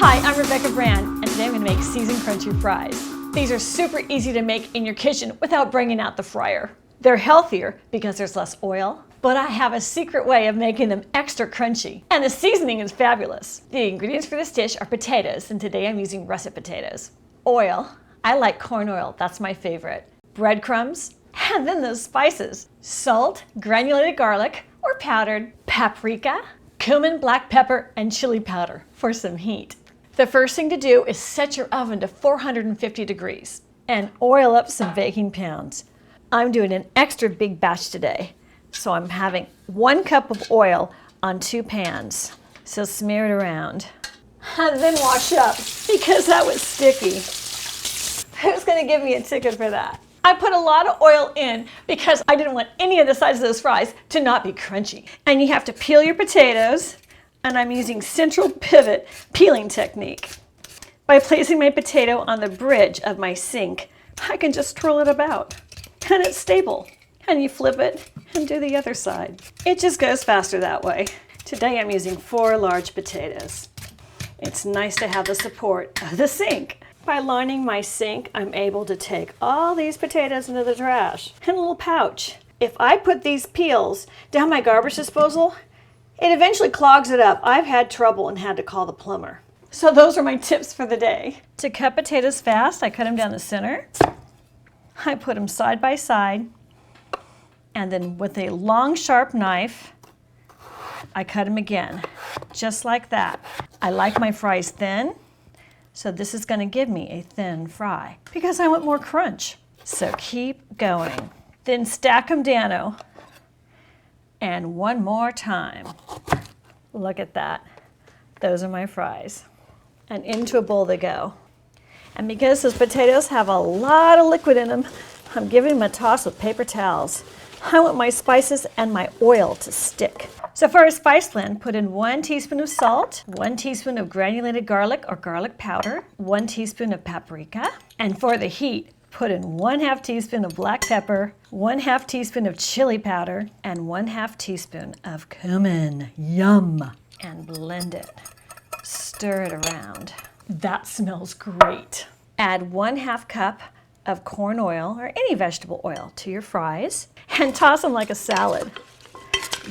Hi, I'm Rebecca Brand, and today I'm going to make seasoned crunchy fries. These are super easy to make in your kitchen without bringing out the fryer. They're healthier because there's less oil, but I have a secret way of making them extra crunchy, and the seasoning is fabulous. The ingredients for this dish are potatoes, and today I'm using russet potatoes. Oil, I like corn oil, that's my favorite. Breadcrumbs, and then those spices. Salt, granulated garlic, or powdered, paprika, cumin, black pepper, and chili powder for some heat. The first thing to do is set your oven to 450 degrees and oil up some baking pans. I'm doing an extra big batch today, so I'm having 1 cup of oil on 2 pans. So smear it around and then wash up because that was sticky. Who's going to give me a ticket for that? I put a lot of oil in because I didn't want any of the sides of those fries to not be crunchy. And you have to peel your potatoes, and I'm using central pivot peeling technique. By placing my potato on the bridge of my sink, I can just twirl it about, and it's stable. And you flip it and do the other side. It just goes faster that way. Today I'm using 4 large potatoes. It's nice to have the support of the sink. By lining my sink, I'm able to take all these potatoes into the trash in a little pouch. If I put these peels down my garbage disposal, it eventually clogs it up. I've had trouble and had to call the plumber. So those are my tips for the day. To cut potatoes fast, I cut them down the center. I put them side by side, and then with a long, sharp knife, I cut them again, just like that. I like my fries thin. So this is going to give me a thin fry because I want more crunch. So keep going. Then stack them down. And one more time. Look at that. Those are my fries. And into a bowl they go. And because those potatoes have a lot of liquid in them, I'm giving them a toss with paper towels. I want my spices and my oil to stick. So for a spice blend, put in 1 teaspoon of salt, 1 teaspoon of granulated garlic or garlic powder, 1 teaspoon of paprika, and for the heat, put in 1/2 teaspoon of black pepper, 1/2 teaspoon of chili powder, and 1/2 teaspoon of cumin. Yum! And blend it. Stir it around. That smells great. Add 1/2 cup of corn oil or any vegetable oil to your fries and toss them like a salad.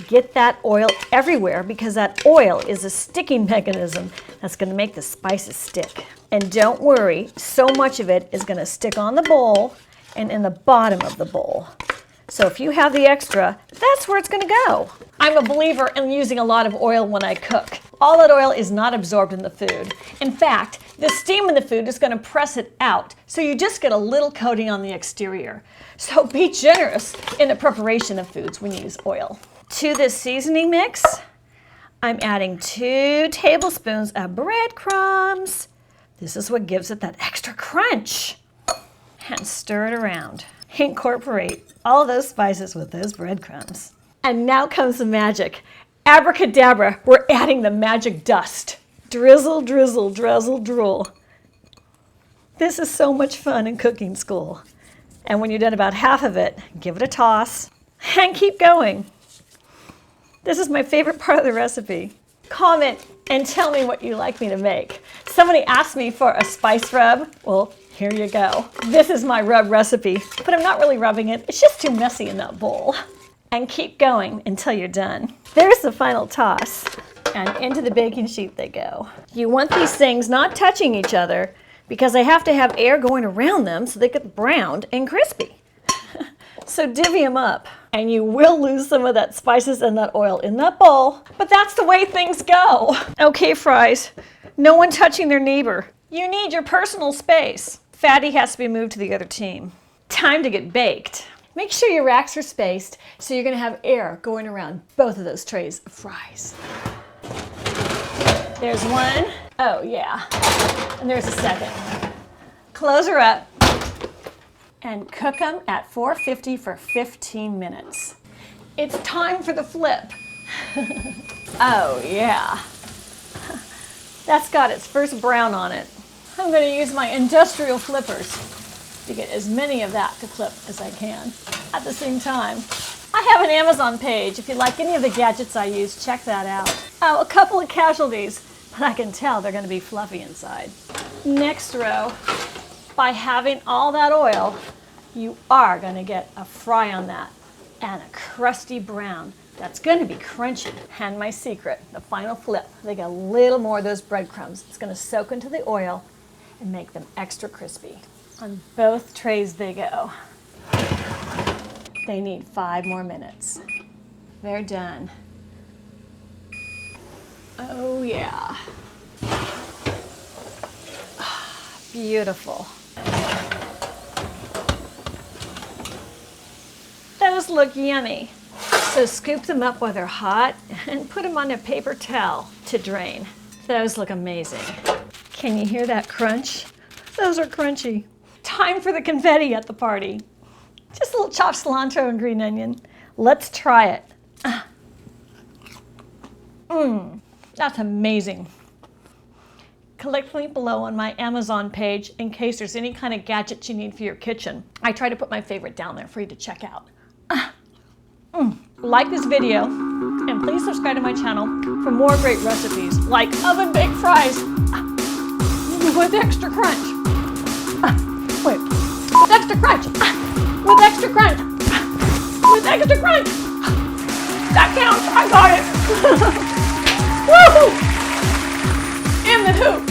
Get that oil everywhere because that oil is a sticking mechanism that's going to make the spices stick. And don't worry, so much of it is going to stick on the bowl and in the bottom of the bowl. So if you have the extra, that's where it's going to go. I'm a believer in using a lot of oil when I cook. All that oil is not absorbed in the food. In fact, the steam in the food is going to press it out, so you just get a little coating on the exterior. So be generous in the preparation of foods when you use oil. To this seasoning mix, I'm adding 2 tablespoons of breadcrumbs. This is what gives it that extra crunch. And stir it around. Incorporate all those spices with those breadcrumbs. And now comes the magic. Abracadabra, we're adding the magic dust. Drizzle, drizzle, drizzle, drool. This is so much fun in cooking school. And when you're done about half of it, give it a toss and keep going. This is my favorite part of the recipe. Comment and tell me what you'd like me to make. Somebody asked me for a spice rub. Well, here you go. This is my rub recipe, but I'm not really rubbing it. It's just too messy in that bowl. And keep going until you're done. There's the final toss, and into the baking sheet they go. You want these things not touching each other because I have to have air going around them so they get browned and crispy. So divvy them up, and you will lose some of that spices and that oil in that bowl, but that's the way things go. Okay, fries, no one touching their neighbor. You need your personal space. Fatty has to be moved to the other team. Time to get baked. Make sure your racks are spaced so you're gonna have air going around both of those trays of fries. There's one. Oh yeah, and there's a second. Close her up and cook them at 450 for 15 minutes. It's time for the flip. Oh yeah. That's got its first brown on it. I'm going to use my industrial flippers to get as many of that to flip as I can at the same time. I have an Amazon page. If you like any of the gadgets I use, check that out. Oh, a couple of casualties. but I can tell they're going to be fluffy inside. Next row, by having all that oil, you are going to get a fry on that and a crusty brown that's going to be crunchy. And my secret, the final flip, they get a little more of those breadcrumbs. It's going to soak into the oil and make them extra crispy. On both trays they go. They need 5 more minutes. They're done. Oh yeah. Beautiful. Those look yummy. So scoop them up while they're hot and put them on a paper towel to drain. Those look amazing. Can you hear that crunch? Those are crunchy. Time for the confetti at the party. Just a little chopped cilantro and green onion. Let's try it. That's amazing. Click the link below on my Amazon page in case there's any kind of gadgets you need for your kitchen. I try to put my favorite down there for you to check out. Like this video and please subscribe to my channel for more great recipes like oven baked fries with extra crunch. With extra crunch. With extra crunch. With extra crunch. That counts. I got it. Woo! In the hoop.